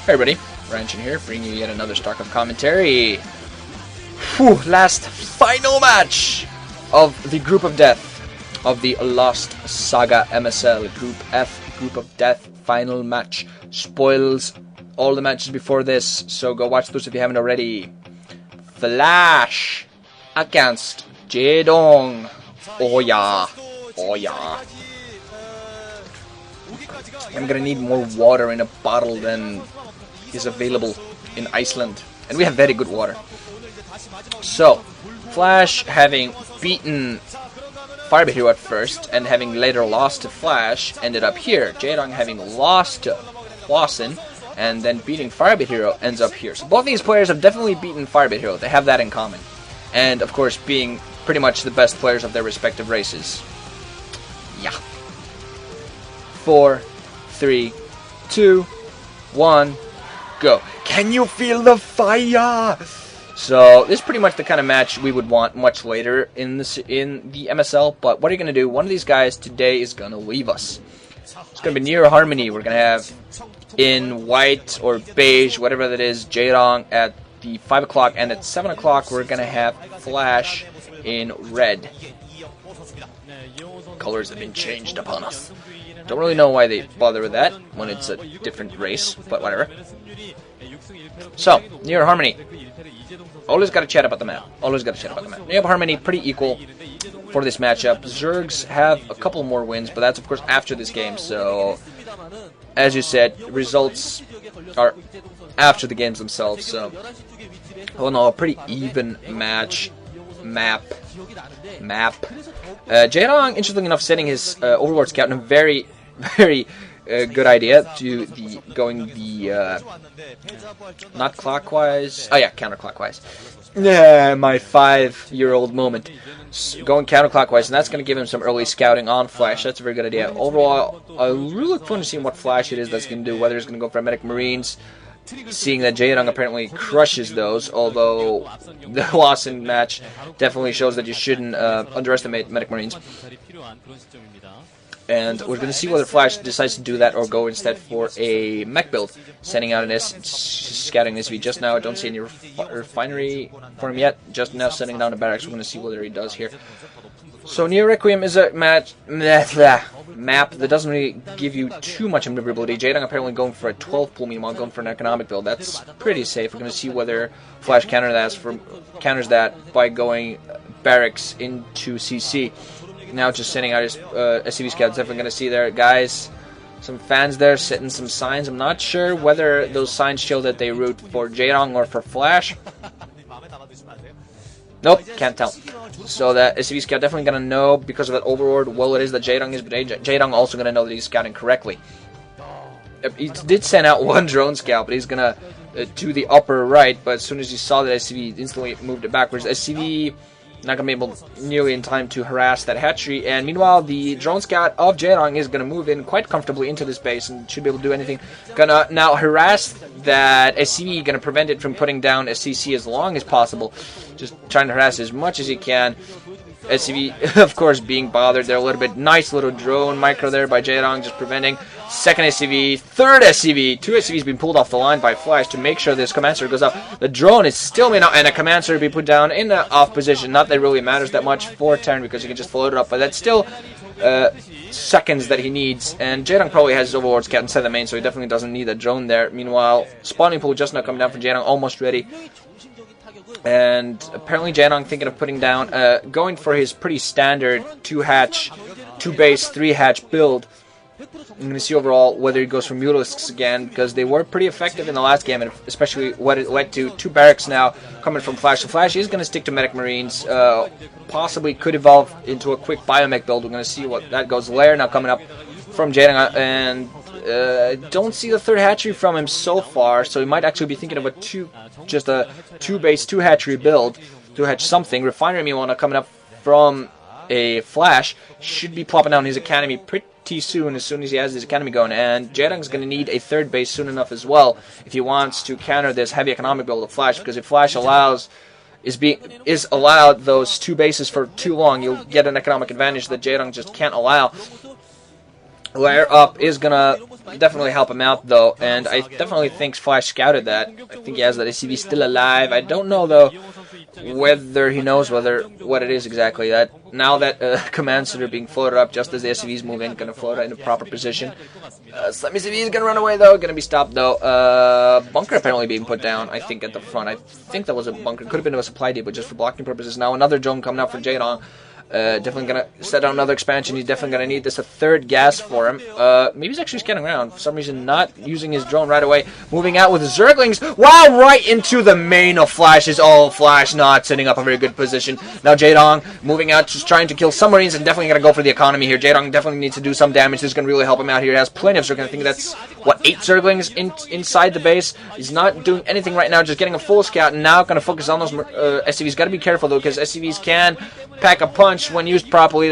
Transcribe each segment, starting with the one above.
Hey everybody, Ranchin here, bringing you yet another StarCraft commentary. Whew, last final match of the Group of Death of the Lost Saga MSL Group F, Group of Death, final match. Spoils all the matches before this, so go watch those if you haven't already. Flash against Jaedong. Oh yeah, oh yeah. I'm gonna need more water in a bottle than is available in Iceland, and we have very good water. So, Flash having beaten Firebit Hero at first, and having later lost to Flash, ended up here. Jaedong having lost to Hwaseung, and then beating Firebit Hero, ends up here. So both these players have definitely beaten Firebit Hero. They have that in common. And, of course, being pretty much the best players of their respective races. Yeah. 4, 3, 2, 1, go. Can you feel the fire? So this is pretty much the kind of match we would want much later in the MSL. But what are you going to do? One of these guys today is going to leave us. It's going to be near Harmony. We're going to have in white or beige, whatever that is, Jaedong at the 5 o'clock, and at 7 o'clock we're going to have Flash in red. Colors have been changed upon us. Don't really know why they bother with that when it's a different race, but whatever. So, near Harmony. Always got to chat about the map. Always got to chat about the map. Near Harmony, pretty equal for this matchup. Zergs have a couple more wins, but that's of course after this game, so as you said, results are after the games themselves, so all in all, a pretty even match. Map. Jaedong, interestingly enough, setting his Overlord Scout in a very, very good idea to going not clockwise. Oh yeah, counterclockwise. Yeah, my 5-year-old moment. Going counterclockwise, and that's going to give him some early scouting on Flash. That's a very good idea. Overall, I really look forward to seeing what Flash it is that's going to do. Whether it's going to go for Medic Marines. Seeing that Jaedong apparently crushes those, although the Hwaseung match definitely shows that you shouldn't underestimate Medic Marines. And we're going to see whether Flash decides to do that or go instead for a mech build, sending out an scouting SV just now. I don't see any refinery for him yet, just now sending down a barracks. We're going to see whether he does here. So Neo Requiem is a map that doesn't really give you too much maneuverability. Jaedong apparently going for a 12 pool, meanwhile going for an economic build. That's pretty safe. We're going to see whether Flash counters that by going barracks into CC. Now just sending out his SCV scouts. Definitely going to see there, guys. Some fans there setting some signs. I'm not sure whether those signs show that they root for Jaedong or for Flash. Nope, can't tell. So that SCV Scout definitely going to know because of that overlord well it is that Jaedong is, but Jaedong also going to know that he's scouting correctly. He did send out one drone scout, but he's going to the upper right, but as soon as he saw that SCV, instantly moved it backwards. SCV not going to be able nearly in time to harass that hatchery, and meanwhile the drone scout of Jaedong is going to move in quite comfortably into this base and should be able to do anything. Gonna now harass that SCV, going to prevent it from putting down a CC as long as possible, just trying to harass as much as he can. SCV, of course, being bothered there a little bit. Nice little drone micro there by Jaedong, just preventing. Second SCV, third SCV. 2 SCVs being pulled off the line by Flash to make sure this command center goes out. The drone is still made out, and a command center be put down in the off position. Not that it really matters that much for Terran because you can just float it up, but that's still seconds that he needs. And Jaedong probably has his Overlord Scout inside the main, so he definitely doesn't need a drone there. Meanwhile, spawning pool just now coming down for Jaedong, almost ready. And apparently Jaedong thinking of putting down, going for his pretty standard 2-hatch, 2-base, 3-hatch build. I'm going to see overall whether he goes for Mutalisks again, because they were pretty effective in the last game, and especially what it led to 2 barracks now coming from Flash. So Flash is going to stick to Medic Marines, possibly could evolve into a quick biomech build. We're going to see what that goes. Lair now coming up from Jaedong, and don't see the 3rd hatchery from him so far, so he might actually be thinking of a 2-base, 2-hatchery build, 2-hatch something. Refinery, meanwhile, now coming up from a Flash, should be plopping down his academy pretty soon as he has his academy going, and Jaedong's going to need a 3rd base soon enough as well if he wants to counter this heavy economic build of Flash, because if Flash is allowed those 2 bases for too long, you'll get an economic advantage that Jaedong just can't allow. Layer up is gonna definitely help him out though, and I definitely think Flash scouted that. I think he has that SCV still alive. I don't know though whether he knows what it is exactly. That now that command center being floated up just as the SCV is moving, gonna float it in the proper position. Slimy CV is gonna run away though, gonna be stopped though. Bunker apparently being put down, I think, at the front. I think that was a bunker, could have been a supply depot just for blocking purposes. Now another drone coming out for Jaedong. Definitely going to set out another expansion. He's definitely going to need this, a third gas for him. Maybe he's actually scanning around. For some reason, not using his drone right away. Moving out with the Zerglings. Wow, right into the main of Flashes. Oh, Flash not setting up a very good position. Now Jaedong moving out, just trying to kill submarines and definitely going to go for the economy here. Jaedong definitely needs to do some damage. This is going to really help him out here. He has plenty of Zerglings. I think that's, what, 8 Zerglings inside the base. He's not doing anything right now, just getting a full scout. And now going to focus on those SCVs. Got to be careful, though, because SCVs can pack a punch when used properly,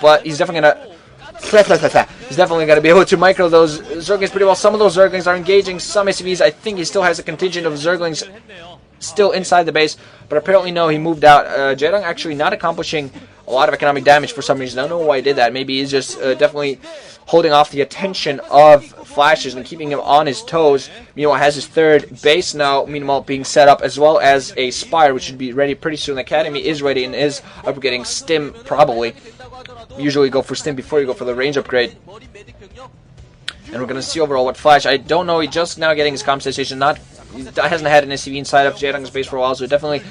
but he's definitely gonna be able to micro those Zerglings pretty well. Some of those Zerglings are engaging some SCVs. I think he still has a contingent of Zerglings still inside the base, but apparently no, he moved out. Jaedong actually not accomplishing a lot of economic damage for some reason. I don't know why he did that. Maybe he's just definitely holding off the attention of Flashes and keeping him on his toes. Meanwhile, has his third base now, meanwhile, being set up, as well as a Spire, which should be ready pretty soon. The Academy is ready and is upgrading Stim, probably. Usually go for Stim before you go for the range upgrade. And we're going to see overall what Flash, I don't know, he's just now getting his compensation. He hasn't had an SCV inside of Jaedong's base for a while, so definitely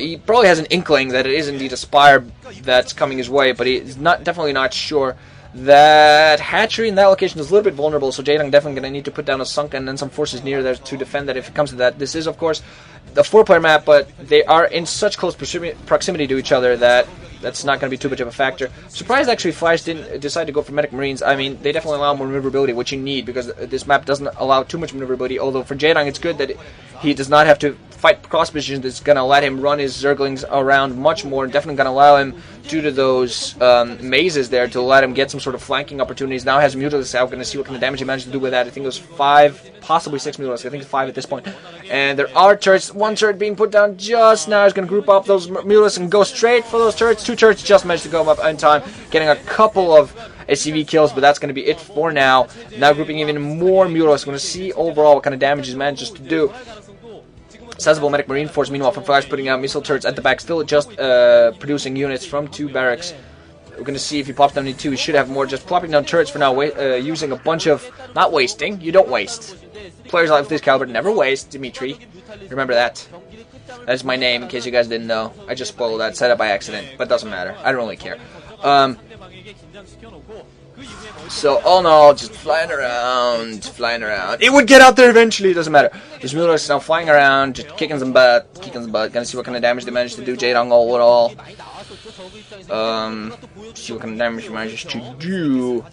he probably has an inkling that it is indeed a Spire that's coming his way, but he's definitely not sure. That hatchery in that location is a little bit vulnerable, so Jaedong definitely going to need to put down a Sunken and some forces near there to defend that if it comes to that. This is, of course, the 4-player map, but they are in such close proximity to each other that that's not going to be too much of a factor. I'm surprised, actually, Flash didn't decide to go for Medic Marines. I mean, they definitely allow more maneuverability, which you need, because this map doesn't allow too much maneuverability, although for Jaedong it's good that he does not have to fight cross positions. That's going to let him run his Zerglings around much more, and definitely going to allow him, due to those mazes there, to let him get some sort of flanking opportunities. Now has Mutalisks out. Going to see what kind of damage he managed to do with that. I think it was 5, possibly 6 Mutalisks. I think it's 5 at this point. And there are turrets. 1 turret being put down just now. He's going to group up those Mutalisks and go straight for those turrets. 2 turrets just managed to go up in time, getting a couple of SCV kills, but that's going to be it for now. Now grouping even more Mutalisks. Going to see overall what kind of damage he's managed to do. Sizable Medic Marine Force, meanwhile, from Flash putting out missile turrets at the back, still just producing units from 2 barracks. We're going to see if he pops down into 2. He should have more, just plopping down turrets for now, using a bunch of, not wasting, you don't waste. Players of this caliber never waste, Dimitri. Remember that. That's my name, in case you guys didn't know. I just spoiled that, said it by accident, but it doesn't matter. I don't really care. So, all in all, just flying around. It would get out there eventually, it doesn't matter. There's Mutalisks now flying around, just kicking some butt. Gonna see what kind of damage they manage to do. Jaedong all in all. See what kind of damage he manages to do.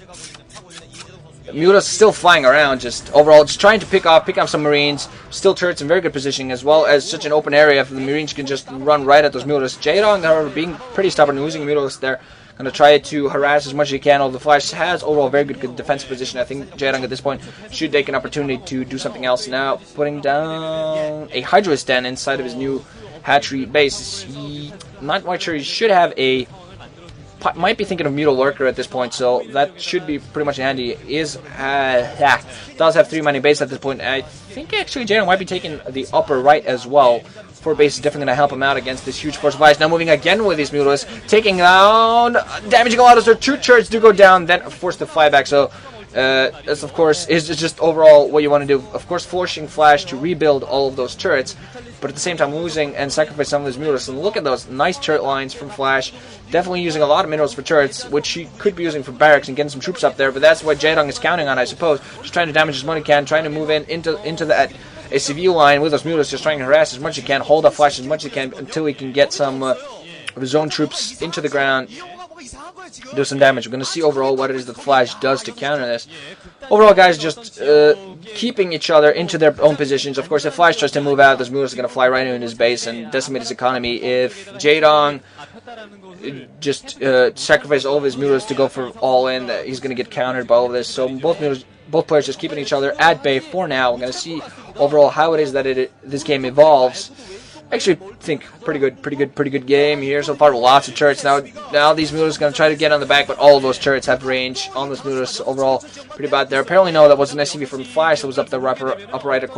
Mutalisks still flying around, just overall, just trying to pick off some Marines. Still turrets in very good positioning, as well as such an open area for the Marines can just run right at those Mutalisks. Jaedong, however, being pretty stubborn, losing Mutalisks there. Going to try to harass as much as he can, although the Flash has overall very good defensive position. I think Jaedong at this point should take an opportunity to do something else now. Putting down a Hydroist Den inside of his new hatchery base. Not quite sure. He should have a... Might be thinking of Mutal Lurker at this point, so that should be pretty much handy. Does have 3 mining base at this point. I think actually Jaedong might be taking the upper right as well. 4 base is definitely going to help him out against this huge force of ice. Now moving again with these Mutalisks, taking down, damaging a lot of their 2 turrets do go down, then forced to fly back. So this, of course, is just overall what you want to do. Of course, forcing Flash to rebuild all of those turrets, but at the same time losing and sacrificing some of those Mutalisks. And look at those nice turret lines from Flash. Definitely using a lot of minerals for turrets, which he could be using for barracks and getting some troops up there. But that's what Jaedong is counting on, I suppose. Just trying to damage as much as he can, trying to move into that SCV line with those Mutalisks, just trying to harass as much as he can, hold off Flash as much as he can until he can get some of his own troops into the ground, do some damage. We're going to see overall what it is that Flash does to counter this. Overall, guys, just keeping each other into their own positions. Of course, if Flash tries to move out, those Mutalisks are going to fly right into his base and decimate his economy. If Jaedong just sacrifices all of his Mutalisks to go for all-in, he's going to get countered by all of this. So both players just keeping each other at bay for now. We're going to see overall how it is that this game evolves. Actually, think pretty good game here so far. Lots of turrets. Now these Mutas gonna try to get on the back, but all of those turrets have range on those Mutas. Overall, pretty bad there. Apparently, no, that was an SCV from Flash that was up the upper right corner.